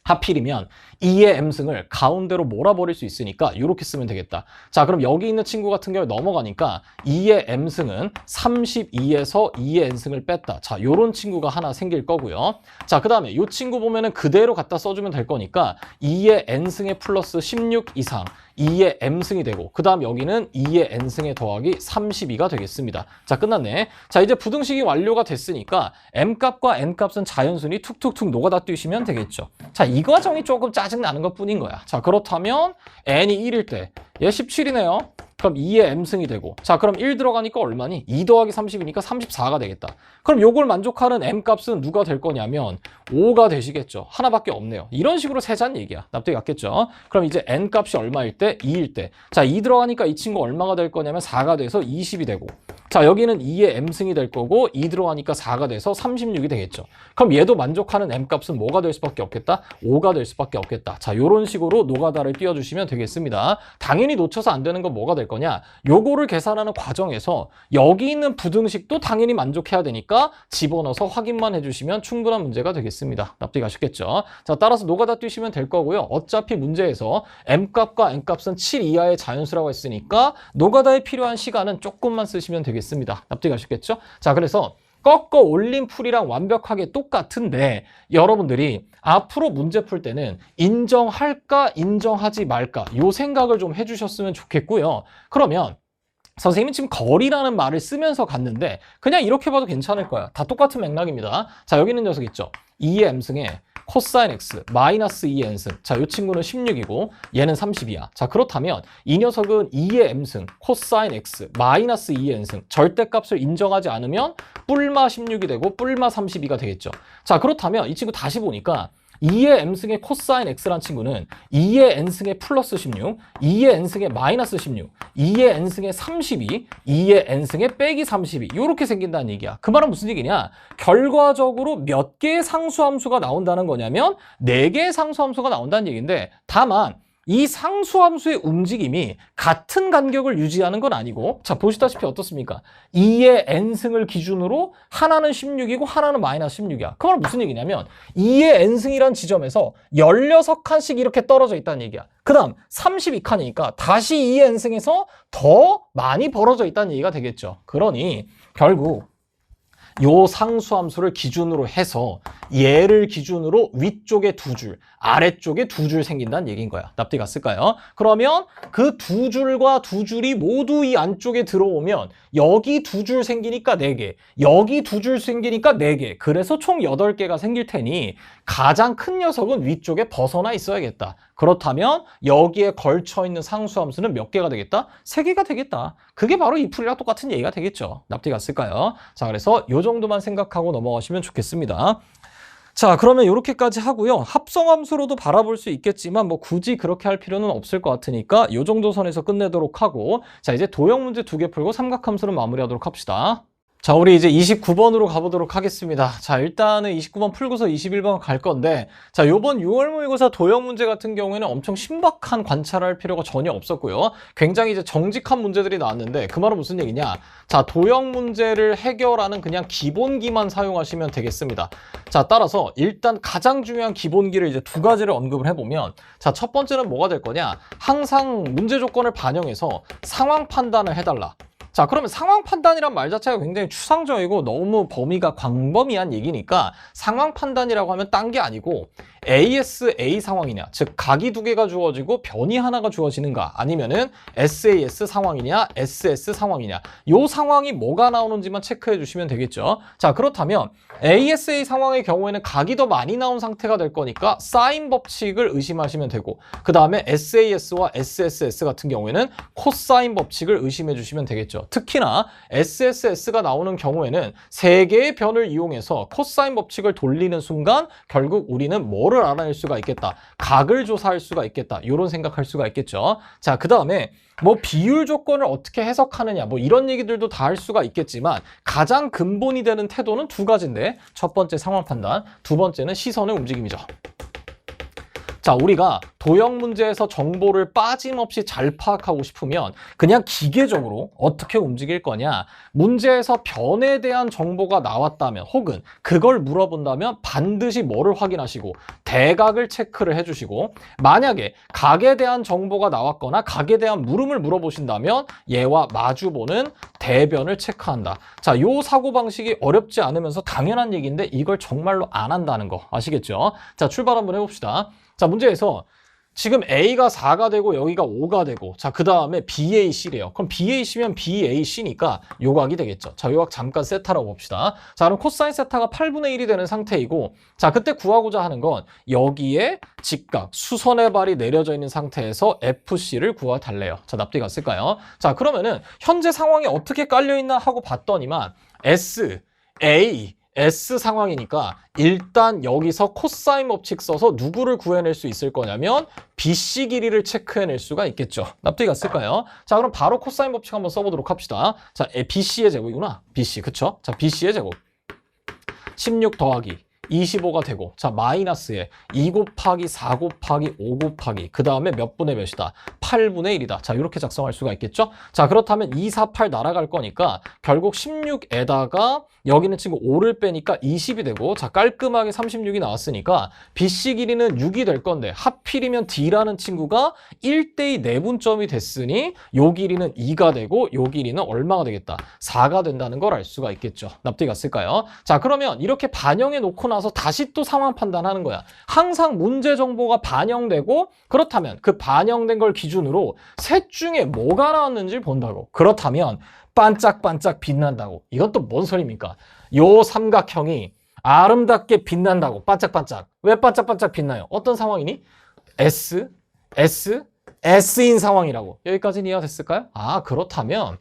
하필이면 2의 m승을 가운데로 몰아버릴 수 있으니까 이렇게 쓰면 되겠다. 자, 그럼 여기 있는 친구 같은 경우에 넘어가니까 2의 m승은 32에서 2의 n승을 뺐다. 자, 요런 친구가 하나 생길 거고요. 자, 그 다음에 이 친구 보면은 그대로 갖다 써주면 될 거니까 2의 n승에 플러스 16 이상 2의 m승이 되고 그 다음 여기는 2의 n승에 더하기 32가 되겠습니다. 자, 끝났네. 자, 이제 부등식이 완료가 됐으니까 m값과 n값은 자연순위 툭툭툭 녹아다 뛰시면 되겠죠. 자, 이 과정이 조금 짜증나는 것 뿐인 거야. 자, 그렇다면 n이 1일 때 얘 17이네요. 그럼 2의 m승이 되고 자, 그럼 1 들어가니까 얼마니? 2 더하기 30이니까 34가 되겠다. 그럼 요걸 만족하는 m값은 누가 될 거냐면 5가 되시겠죠. 하나밖에 없네요. 이런 식으로 세자는 얘기야. 납득이 갔겠죠? 그럼 이제 n값이 얼마일 때? 2일 때. 자, 2 들어가니까 이 친구 얼마가 될 거냐면 4가 돼서 20이 되고 자, 여기는 2의 m승이 될 거고 2 들어가니까 4가 돼서 36이 되겠죠. 그럼 얘도 만족하는 m값은 뭐가 될 수밖에 없겠다? 5가 될 수밖에 없겠다. 자, 요런 식으로 노가다를 띄워주시면 되겠습니다. 당연히 놓쳐서 안 되는 건 뭐가 될 거냐? 요거를 계산하는 과정에서 여기 있는 부등식도 당연히 만족해야 되니까 집어넣어서 확인만 해주시면 충분한 문제가 되겠습니다. 납득이 가셨겠죠? 자, 따라서 노가다 뛰시면 될 거고요. 어차피 문제에서 m값과 n값은 7 이하의 자연수라고 했으니까 노가다에 필요한 시간은 조금만 쓰시면 되겠습니다. 납득이 가셨겠죠? 자, 그래서 꺾어 올린 풀이랑 완벽하게 똑같은데 여러분들이 앞으로 문제 풀 때는 인정할까 인정하지 말까 요 생각을 좀 해주셨으면 좋겠고요. 그러면 선생님은 지금 거리라는 말을 쓰면서 갔는데 그냥 이렇게 봐도 괜찮을 거야. 다 똑같은 맥락입니다. 자, 여기 있는 녀석 있죠? 2의 m승에 코사인 x 마이너스 2의 n승. 자, 이 친구는 16이고 얘는 30이야. 자, 그렇다면 이 녀석은 2의 m승 코사인 x 마이너스 2의 n승 절대값을 인정하지 않으면 뿔마 16이 되고 뿔마 32가 되겠죠. 자, 그렇다면 이 친구 다시 보니까 2의 m승의 코사인 x란 친구는 2의 n승의 플러스 16, 2의 n승의 마이너스 16, 2의 n승의 32, 2의 n승의 빼기 32 이렇게 생긴다는 얘기야. 그 말은 무슨 얘기냐? 결과적으로 몇 개의 상수함수가 나온다는 거냐면 4개의 상수함수가 나온다는 얘기인데 다만 이 상수함수의 움직임이 같은 간격을 유지하는 건 아니고 자, 보시다시피 어떻습니까? 2의 n승을 기준으로 하나는 16이고 하나는 마이너스 16이야. 그 말은 무슨 얘기냐면 2의 n승이란 지점에서 16칸씩 이렇게 떨어져 있다는 얘기야. 그 다음 32칸이니까 다시 2의 n승에서 더 많이 벌어져 있다는 얘기가 되겠죠. 그러니 결국 요 상수함수를 기준으로 해서 얘를 기준으로 위쪽에 2줄, 아래쪽에 2줄 생긴다는 얘기인 거야. 납득이 갔을까요? 그러면 그 2줄과 2줄이 모두 이 안쪽에 들어오면 여기 2줄 생기니까 4개, 여기 2줄 생기니까 4개. 그래서 총 8개가 생길 테니 가장 큰 녀석은 위쪽에 벗어나 있어야겠다. 그렇다면 여기에 걸쳐 있는 상수함수는 몇 개가 되겠다? 3개가 되겠다. 그게 바로 이 풀이랑 똑같은 얘기가 되겠죠. 납득이 갔을까요? 자, 그래서 이 정도만 생각하고 넘어가시면 좋겠습니다. 자, 그러면 이렇게까지 하고요. 합성함수로도 바라볼 수 있겠지만 뭐 굳이 그렇게 할 필요는 없을 것 같으니까 이 정도 선에서 끝내도록 하고, 자, 이제 도형 문제 2개 풀고 삼각함수로 마무리하도록 합시다. 자, 우리 이제 29번으로 가보도록 하겠습니다. 자, 일단은 29번 풀고서 21번 갈 건데, 자, 요번 6월 모의고사 도형 문제 같은 경우에는 엄청 신박한 관찰할 필요가 전혀 없었고요. 굉장히 이제 정직한 문제들이 나왔는데, 그 말은 무슨 얘기냐? 자, 도형 문제를 해결하는 그냥 기본기만 사용하시면 되겠습니다. 자, 따라서 일단 가장 중요한 기본기를 이제 2가지를 언급을 해보면, 자, 첫 번째는 뭐가 될 거냐? 항상 문제 조건을 반영해서 상황 판단을 해달라. 자, 그러면 상황 판단이란 말 자체가 굉장히 추상적이고 너무 범위가 광범위한 얘기니까 상황 판단이라고 하면 딴 게 아니고 AS-A 상황이냐, 즉 각이 2개가 주어지고 변이 하나가 주어지는가, 아니면은 SAS 상황이냐, SS 상황이냐, 요 상황이 뭐가 나오는지만 체크해 주시면 되겠죠. 자, 그렇다면 ASA 상황의 경우에는 각이 더 많이 나온 상태가 될 거니까 사인 법칙을 의심하시면 되고, 그 다음에 SAS와 SSS 같은 경우에는 코사인 법칙을 의심해 주시면 되겠죠. 특히나 SSS가 나오는 경우에는 3개의 변을 이용해서 코사인 법칙을 돌리는 순간 결국 우리는 뭐를 알아낼 수가 있겠다? 각을 조사할 수가 있겠다. 이런 생각할 수가 있겠죠. 자, 그 다음에 뭐 비율 조건을 어떻게 해석하느냐, 뭐 이런 얘기들도 다 할 수가 있겠지만 가장 근본이 되는 태도는 2가지인데, 첫 번째 상황 판단, 2번째는 시선의 움직임이죠. 자, 우리가 도형 문제에서 정보를 빠짐없이 잘 파악하고 싶으면 그냥 기계적으로 어떻게 움직일 거냐, 문제에서 변에 대한 정보가 나왔다면 혹은 그걸 물어본다면 반드시 뭐를 확인하시고 대각을 체크를 해주시고, 만약에 각에 대한 정보가 나왔거나 각에 대한 물음을 물어보신다면 얘와 마주보는 대변을 체크한다. 자, 요 사고방식이 어렵지 않으면서 당연한 얘기인데 이걸 정말로 안 한다는 거 아시겠죠? 자, 출발 한번 해봅시다. 자, 문제에서 지금 A가 4가 되고 여기가 5가 되고, 자, 그 다음에 BAC래요. 그럼 BAC면 BAC니까 요각이 되겠죠. 자, 요각 잠깐 세타라고 봅시다. 자, 그럼 코사인 세타가 8분의 1이 되는 상태이고, 자, 그때 구하고자 하는 건 여기에 직각, 수선의 발이 내려져 있는 상태에서 FC를 구해달래요. 자, 납득이 갔을까요? 자, 그러면은 현재 상황이 어떻게 깔려있나 하고 봤더니만 S, A, S 상황이니까 일단 여기서 코사인 법칙 써서 누구를 구해낼 수 있을 거냐면 BC 길이를 체크해낼 수가 있겠죠. 납득이 갔을까요? 자, 그럼 바로 코사인 법칙 한번 써보도록 합시다. 자, BC의 제곱이구나. BC, 그쵸? 자, BC의 제곱 16 더하기 25가 되고, 자, 마이너스에 2 곱하기 4 곱하기 5 곱하기 그 다음에 몇 분의 몇이다? 8분의 1이다. 자, 이렇게 작성할 수가 있겠죠? 자, 그렇다면 2, 4, 8 날아갈 거니까 결국 16에다가 여기는 친구 5를 빼니까 20이 되고, 자, 깔끔하게 36이 나왔으니까 BC 길이는 6이 될 건데 하필이면 D라는 친구가 1대2 내분점이 됐으니 요 길이는 2가 되고 요 길이는 얼마가 되겠다? 4가 된다는 걸 알 수가 있겠죠. 납득이 갔을까요? 자, 그러면 이렇게 반영해 놓고 나서 다시 또 상황 판단하는 거야. 항상 문제 정보가 반영되고, 그렇다면 그 반영된 걸 기준으로 셋 중에 뭐가 나왔는지 본다고. 그렇다면 반짝반짝 빛난다고. 이건 또 뭔 소리입니까? 요 삼각형이 아름답게 빛난다고. 반짝반짝. 왜 반짝반짝 빛나요? 어떤 상황이니? S, S, S인 상황이라고. 여기까지는 이해가 됐을까요? 아, 그렇다면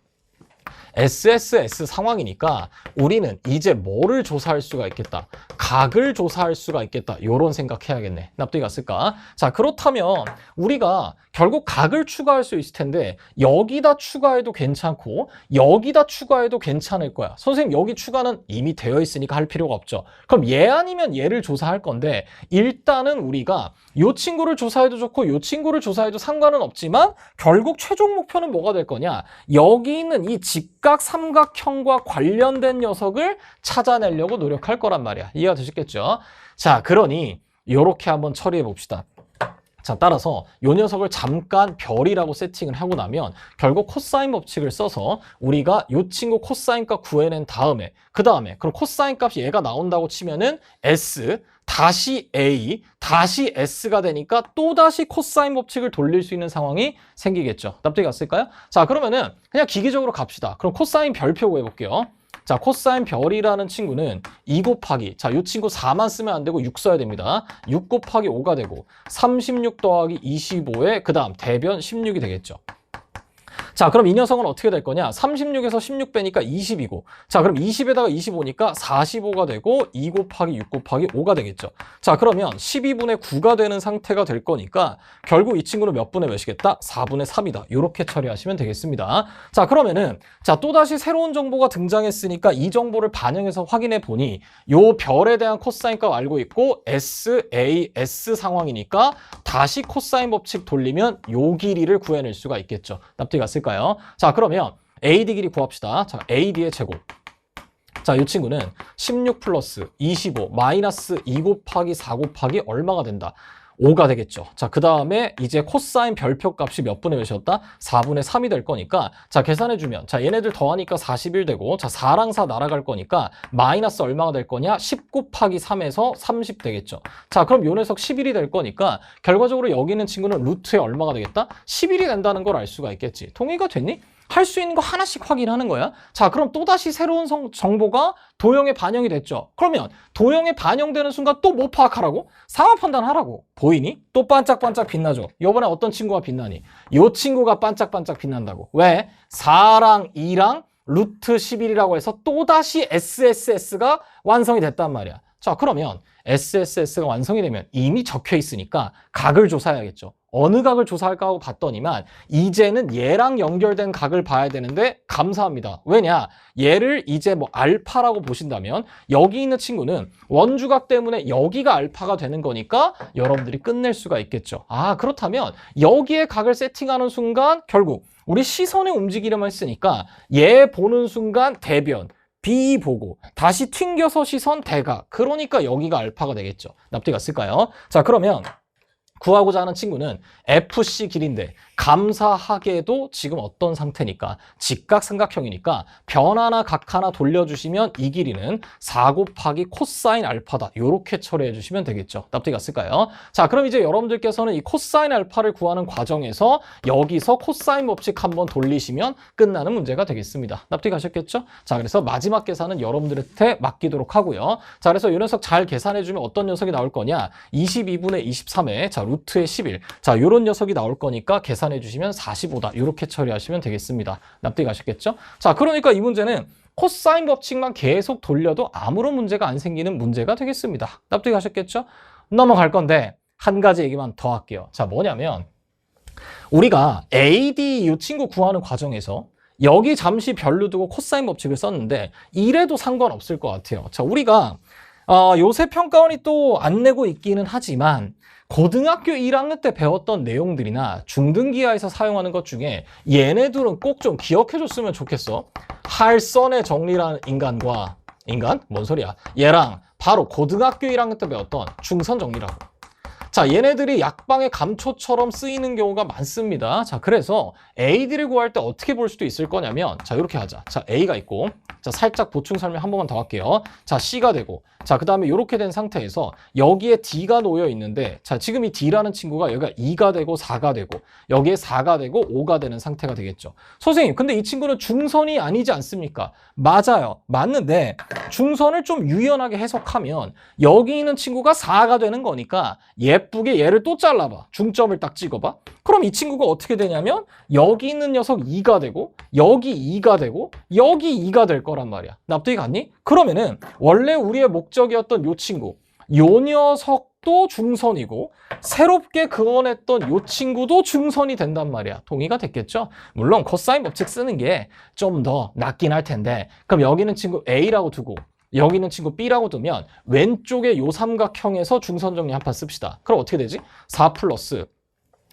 SSS 상황이니까 우리는 이제 뭐를 조사할 수가 있겠다? 각을 조사할 수가 있겠다. 요런 생각해야겠네. 납득이 갔을까? 자, 그렇다면 우리가 결국 각을 추가할 수 있을 텐데 여기다 추가해도 괜찮고 여기다 추가해도 괜찮을 거야. 선생님, 여기 추가는 이미 되어 있으니까 할 필요가 없죠. 그럼 얘 아니면 얘를 조사할 건데 일단은 우리가 요 친구를 조사해도 좋고 요 친구를 조사해도 상관은 없지만 결국 최종 목표는 뭐가 될 거냐? 여기 있는 이 직각 삼각형과 관련된 녀석을 찾아내려고 노력할 거란 말이야. 이해가 되셨겠죠? 자, 그러니 요렇게 한번 처리해 봅시다. 자, 따라서 요 녀석을 잠깐 별이라고 세팅을 하고 나면 결국 코사인 법칙을 써서 우리가 요 친구 코사인 값 구해낸 다음에 그 다음에 그럼 코사인 값이 얘가 나온다고 치면은 S 다시 A 다시 S가 되니까 또다시 코사인 법칙을 돌릴 수 있는 상황이 생기겠죠. 납득이 갔을까요? 자, 그러면은 그냥 기계적으로 갑시다. 그럼 코사인 별표 구해볼게요. 자, 코사인 별이라는 친구는 2 곱하기, 자, 이 친구 4만 쓰면 안 되고 6 써야 됩니다. 6 곱하기 5가 되고 36 더하기 25에 그 다음 대변 16이 되겠죠. 자, 그럼 이 녀석은 어떻게 될 거냐? 36에서 16 빼니까 20이고, 자, 그럼 20에다가 25니까 45가 되고 2 곱하기 6 곱하기 5가 되겠죠. 자, 그러면 12분의 9가 되는 상태가 될 거니까 결국 이 친구는 몇 분의 몇이겠다? 4분의 3이다. 이렇게 처리하시면 되겠습니다. 자, 그러면은 자, 또다시 새로운 정보가 등장했으니까 이 정보를 반영해서 확인해 보니 요 별에 대한 코사인 값 알고 있고 S, A, S 상황이니까 다시 코사인 법칙 돌리면 요 길이를 구해낼 수가 있겠죠. 납득이 갔을까요? 자, 그러면 AD 길이 구합시다. 자, AD의 제곱. 자, 이 친구는 16 플러스 25 마이너스 2 곱하기 4 곱하기 얼마가 된다? 5가 되겠죠. 자, 그 다음에 이제 코사인 별표 값이 몇 분의 몇이었다? 4분의 3이 될 거니까, 자, 계산해주면, 자, 얘네들 더하니까 41 되고, 자, 4랑 4 날아갈 거니까, 마이너스 얼마가 될 거냐? 10 곱하기 3에서 30 되겠죠. 자, 그럼 요 녀석 11이 될 거니까, 결과적으로 여기 있는 친구는 루트에 얼마가 되겠다? 11이 된다는 걸 알 수가 있겠지. 동의가 됐니? 할 수 있는 거 하나씩 확인하는 거야. 자, 그럼 또다시 새로운 정보가 도형에 반영이 됐죠. 그러면 도형에 반영되는 순간 또 뭐 파악하라고? 상황 판단하라고. 보이니? 또 반짝반짝 빛나죠. 이번에 어떤 친구가 빛나니? 이 친구가 반짝반짝 빛난다고. 왜? 4랑 2랑 루트 11이라고 해서 또다시 SSS가 완성이 됐단 말이야. 자, 그러면 SSS가 완성이 되면 이미 적혀 있으니까 각을 조사해야겠죠. 어느 각을 조사할까 하고 봤더니만 이제는 얘랑 연결된 각을 봐야 되는데 감사합니다. 왜냐? 얘를 이제 뭐 알파라고 보신다면 여기 있는 친구는 원주각 때문에 여기가 알파가 되는 거니까 여러분들이 끝낼 수가 있겠죠. 아, 그렇다면 여기에 각을 세팅하는 순간 결국 우리 시선의 움직이려면 했으니까 얘 보는 순간 대변 B 보고 다시 튕겨서 시선 대각, 그러니까 여기가 알파가 되겠죠. 납득이 갔을까요? 자, 그러면 구하고자 하는 친구는 FC 길인데 감사하게도 지금 어떤 상태니까 직각삼각형이니까 변하나 각 하나 돌려주시면 이 길이는 4 곱하기 코사인 알파다. 이렇게 처리해 주시면 되겠죠. 납득이 갔을까요? 자, 그럼 이제 여러분들께서는 이 코사인 알파를 구하는 과정에서 여기서 코사인 법칙 한번 돌리시면 끝나는 문제가 되겠습니다. 납득이 가셨겠죠? 자, 그래서 마지막 계산은 여러분들한테 맡기도록 하고요. 자, 그래서 이 녀석 잘 계산해 주면 어떤 녀석이 나올 거냐? 22분의 23에 자 루트의 11. 자, 요런 녀석이 나올 거니까 계산해 주시면 45다. 이렇게 처리하시면 되겠습니다. 납득이 가셨겠죠? 자, 그러니까 이 문제는 코사인 법칙만 계속 돌려도 아무런 문제가 안 생기는 문제가 되겠습니다. 납득이 가셨겠죠? 넘어갈 건데 한 가지 얘기만 더 할게요. 자, 뭐냐면 우리가 AD 이 친구 구하는 과정에서 여기 잠시 별로 두고 코사인 법칙을 썼는데 이래도 상관없을 것 같아요. 자, 우리가 요새 평가원이 또 안 내고 있기는 하지만 고등학교 1학년 때 배웠던 내용들이나 중등기하에서 사용하는 것 중에 얘네들은 꼭 좀 기억해줬으면 좋겠어. 할선의 정리라는 인간과 인간? 뭔 소리야? 얘랑 바로 고등학교 1학년 때 배웠던 중선 정리라고. 자, 얘네들이 약방의 감초처럼 쓰이는 경우가 많습니다. 자, 그래서 AD를 구할 때 어떻게 볼 수도 있을 거냐면 자, 이렇게 하자. 자, A가 있고 자, 살짝 보충 설명 한 번만 더 할게요. 자, C가 되고 자, 그 다음에 이렇게 된 상태에서 여기에 D가 놓여 있는데 자, 지금 이 D라는 친구가 여기가 2가 되고 4가 되고 여기에 4가 되고 5가 되는 상태가 되겠죠. 선생님, 근데 이 친구는 중선이 아니지 않습니까? 맞아요. 맞는데 중선을 좀 유연하게 해석하면 여기 있는 친구가 4가 되는 거니까 예쁘게 얘를 또 잘라봐. 중점을 딱 찍어봐. 그럼 이 친구가 어떻게 되냐면 여기 있는 녀석 2가 되고 여기 2가 되고 여기 2가 될 거란 말이야. 납득이 갔니? 그러면은 원래 우리의 목적이었던 요 친구, 요 녀석도 중선이고 새롭게 그어냈던 요 친구도 중선이 된단 말이야. 동의가 됐겠죠? 물론 코사인 법칙 쓰는 게 좀 더 낫긴 할 텐데 그럼 여기는 친구 A라고 두고 여기는 친구 B라고 두면 왼쪽에 요 삼각형에서 중선 정리 한 판 씁시다. 그럼 어떻게 되지? 4 플러스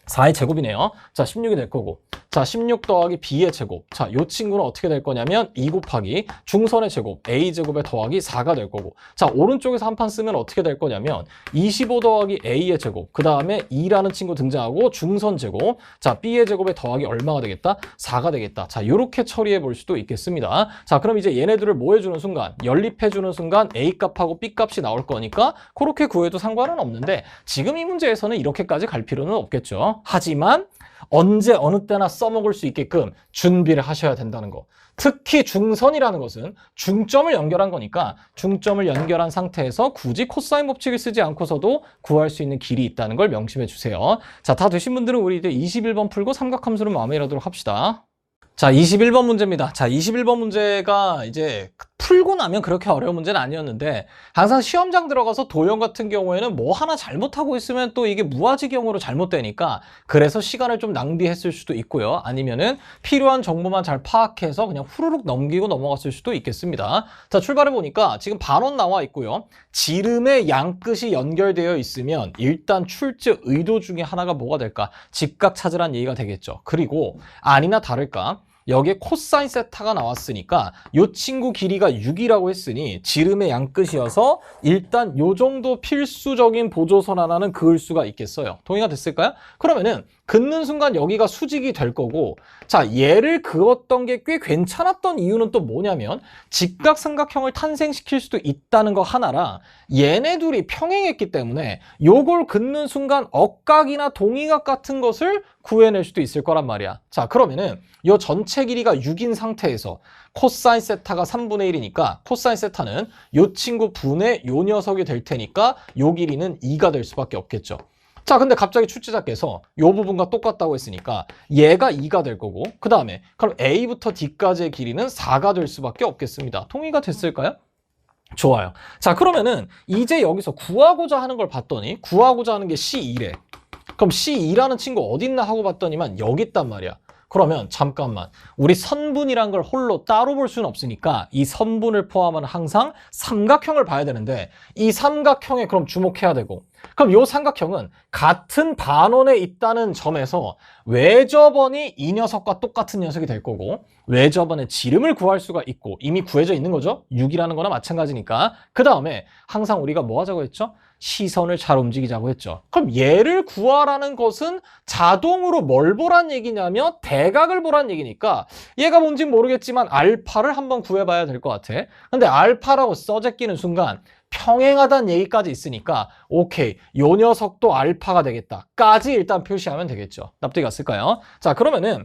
4의 제곱이네요. 자, 16이 될 거고. 자, 자, 16 더하기 b의 제곱. 자, 요 친구는 어떻게 될 거냐면 2 곱하기 중선의 제곱 a제곱에 더하기 4가 될 거고. 자, 오른쪽에서 한 판 쓰면 어떻게 될 거냐면 25 더하기 a의 제곱. 그 다음에 2라는 친구 등장하고 중선 제곱. 자, b의 제곱에 더하기 얼마가 되겠다? 4가 되겠다. 자, 요렇게 처리해 볼 수도 있겠습니다. 자, 그럼 이제 얘네들을 뭐 해주는 순간, 연립해 주는 순간 a 값하고 b 값이 나올 거니까 그렇게 구해도 상관은 없는데 지금 이 문제에서는 이렇게까지 갈 필요는 없겠죠. 하지만 언제 어느 때나 써먹을 수 있게끔 준비를 하셔야 된다는 거. 특히 중선이라는 것은 중점을 연결한 거니까 중점을 연결한 상태에서 굳이 코사인 법칙을 쓰지 않고서도 구할 수 있는 길이 있다는 걸 명심해 주세요. 자, 다 되신 분들은 우리 이제 21번 풀고 삼각함수를 마무리하도록 합시다. 자, 21번 문제입니다. 자, 21번 문제가 이제 풀고 나면 그렇게 어려운 문제는 아니었는데 항상 시험장 들어가서 도형 같은 경우에는 뭐 하나 잘못하고 있으면 또 이게 무아지경으로 잘못되니까 그래서 시간을 좀 낭비했을 수도 있고요. 아니면은 필요한 정보만 잘 파악해서 그냥 후루룩 넘기고 넘어갔을 수도 있겠습니다. 자, 출발해 보니까 지금 반원 나와 있고요. 지름의 양끝이 연결되어 있으면 일단 출제 의도 중에 하나가 뭐가 될까? 직각 찾으란 얘기가 되겠죠. 그리고 아니나 다를까? 여기에 코사인 세타가 나왔으니까 이 친구 길이가 6이라고 했으니 지름의 양끝이어서 일단 요 정도 필수적인 보조선 하나는 그을 수가 있겠어요. 동의가 됐을까요? 그러면은 긋는 순간 여기가 수직이 될 거고, 자, 얘를 그었던 게 꽤 괜찮았던 이유는 또 뭐냐면 직각삼각형을 탄생시킬 수도 있다는 거 하나라 얘네 둘이 평행했기 때문에 요걸 긋는 순간 억각이나 동의각 같은 것을 구해낼 수도 있을 거란 말이야. 자, 그러면은 요 전체 길이가 6인 상태에서 코사인 세타가 3분의 1이니까 코사인 세타는 요 친구 분의 요 녀석이 될 테니까 요 길이는 2가 될 수밖에 없겠죠. 자, 근데 갑자기 출제자께서 이 부분과 똑같다고 했으니까 얘가 2가 될 거고, 그 다음에 그럼 A부터 D까지의 길이는 4가 될 수밖에 없겠습니다. 동의가 됐을까요? 좋아요. 자, 그러면은 이제 여기서 구하고자 하는 걸 봤더니 구하고자 하는 게 C2래. 그럼 C2라는 친구 어딨나 하고 봤더니만 여기 있단 말이야. 그러면 잠깐만, 우리 선분이란 걸 홀로 따로 볼 수는 없으니까 이 선분을 포함한 항상 삼각형을 봐야 되는데 이 삼각형에 그럼 주목해야 되고, 그럼 이 삼각형은 같은 반원에 있다는 점에서 외접원이 이 녀석과 똑같은 녀석이 될 거고 외접원의 지름을 구할 수가 있고 이미 구해져 있는 거죠. 6이라는 거나 마찬가지니까. 그 다음에 항상 우리가 뭐 하자고 했죠? 시선을 잘 움직이자고 했죠. 그럼 얘를 구하라는 것은 자동으로 뭘 보란 얘기냐면 대각을 보란 얘기니까 얘가 뭔지 모르겠지만 알파를 한번 구해봐야 될 것 같아. 근데 알파라고 써제끼는 순간 평행하다는 얘기까지 있으니까 오케이, 요 녀석도 알파가 되겠다 까지 일단 표시하면 되겠죠. 납득이 갔을까요? 자, 그러면은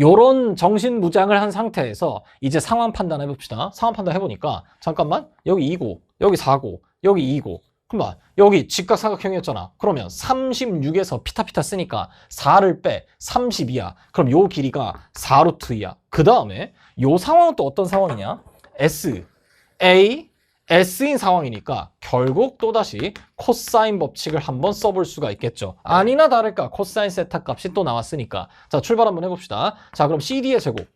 요런 정신무장을 한 상태에서 이제 상황 판단해 봅시다. 상황 판단 해보니까 잠깐만, 여기 2고 여기 4고 여기 2고 그만, 여기 직각삼각형이었잖아. 그러면 36에서 피타피타 쓰니까 4를 빼 32야. 그럼 요 길이가 4루트야. 그 다음에 요 상황은 또 어떤 상황이냐? S, A, S인 상황이니까 결국 또다시 코사인 법칙을 한번 써볼 수가 있겠죠. 아니나 다를까 코사인 세타 값이 또 나왔으니까. 자, 출발 한번 해봅시다. 자, 그럼 CD의 제곱.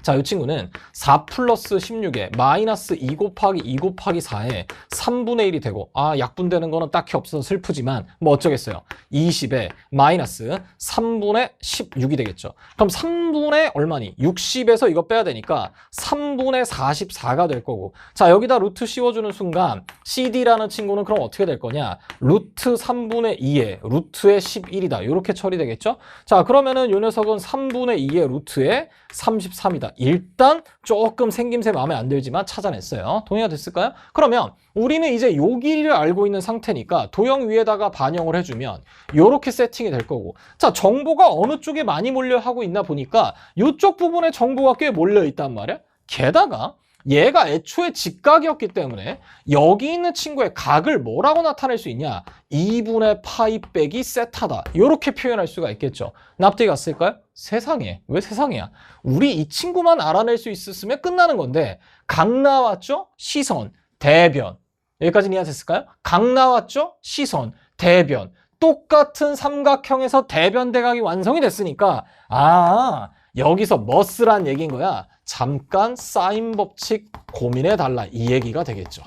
자, 이 친구는 4 플러스 16에 마이너스 2 곱하기 2 곱하기 4에 3분의 1이 되고, 아, 약분되는 거는 딱히 없어서 슬프지만 뭐 어쩌겠어요. 20에 마이너스 3분의 16이 되겠죠. 그럼 3분의 얼마니? 60에서 이거 빼야 되니까 3분의 44가 될 거고, 자, 여기다 루트 씌워주는 순간 CD라는 친구는 그럼 어떻게 될 거냐? 루트 3분의 2에 루트의 11이다. 이렇게 처리되겠죠? 자, 그러면은 이 녀석은 3분의 2의 루트에 33이다. 일단 조금 생김새 마음에 안 들지만 찾아냈어요. 동의가 됐을까요? 그러면 우리는 이제 요 길이를 알고 있는 상태니까 도형 위에다가 반영을 해주면 요렇게 세팅이 될 거고, 자, 정보가 어느 쪽에 많이 몰려하고 있나 보니까 요쪽 부분에 정보가 꽤 몰려있단 말이야. 게다가 얘가 애초에 직각이었기 때문에 여기 있는 친구의 각을 뭐라고 나타낼 수 있냐? 2분의 파이 빼기 세타다. 이렇게 표현할 수가 있겠죠. 납득이 갔을까요? 세상에. 왜 세상이야? 우리 이 친구만 알아낼 수 있었으면 끝나는 건데 각 나왔죠? 시선, 대변. 여기까지는 이해됐을까요? 각 나왔죠? 시선, 대변. 똑같은 삼각형에서 대변 대각이 완성이 됐으니까 아, 여기서 뭐 쓰란 얘기인 거야? 잠깐 사인 법칙 고민해달라 이 얘기가 되겠죠.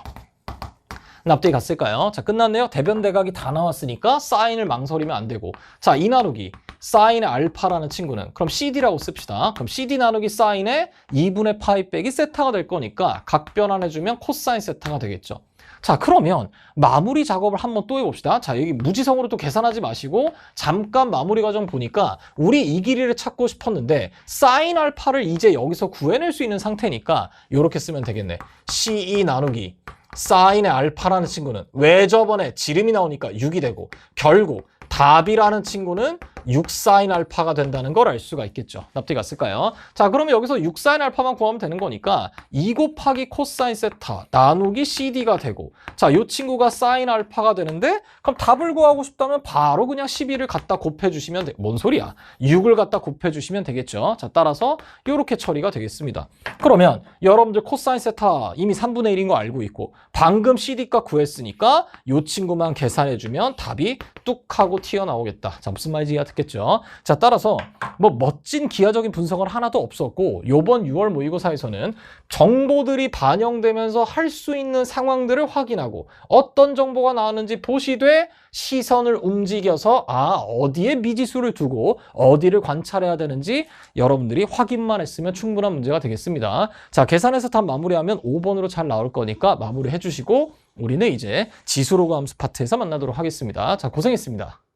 납득이 갔을까요? 자, 끝났네요. 대변 대각이 다 나왔으니까 사인을 망설이면 안 되고, 자, 2 나누기 사인의 알파라는 친구는 그럼 CD라고 씁시다. 그럼 CD 나누기 사인의 2분의 파이 빼기 세타가 될 거니까 각 변환해주면 코사인 세타가 되겠죠. 자, 그러면 마무리 작업을 한번 또 해봅시다. 자, 여기 무지성으로 또 계산하지 마시고 잠깐 마무리 과정 보니까 우리 이 길이를 찾고 싶었는데 사인 알파를 이제 여기서 구해낼 수 있는 상태니까 이렇게 쓰면 되겠네. CE 나누기 사인의 알파라는 친구는 왜 저번에 지름이 나오니까 6이 되고 결국 답이라는 친구는 6사인 알파가 된다는 걸 알 수가 있겠죠. 납득이 갔을까요? 자, 그러면 여기서 6사인 알파만 구하면 되는 거니까 2 곱하기 코사인 세타 나누기 CD가 되고 자, 이 친구가 사인 알파가 되는데 그럼 답을 구하고 싶다면 바로 그냥 12를 갖다 곱해주시면 돼. 뭔 소리야? 6을 갖다 곱해주시면 되겠죠. 자, 따라서 이렇게 처리가 되겠습니다. 그러면 여러분들 코사인 세타 이미 3분의 1인 거 알고 있고 방금 CD값 구했으니까 이 친구만 계산해주면 답이 뚝 하고 튀어나오겠다. 자, 무슨 말인지 듣겠죠? 자, 따라서 뭐 멋진 기하적인 분석은 하나도 없었고 요번 6월 모의고사에서는 정보들이 반영되면서 할 수 있는 상황들을 확인하고 어떤 정보가 나왔는지 보시되 시선을 움직여서 어디에 미지수를 두고 어디를 관찰해야 되는지 여러분들이 확인만 했으면 충분한 문제가 되겠습니다. 자, 계산해서 답 마무리하면 5번으로 잘 나올 거니까 마무리해 주시고 우리는 이제 지수로그 함수 파트에서 만나도록 하겠습니다. 자, 고생했습니다.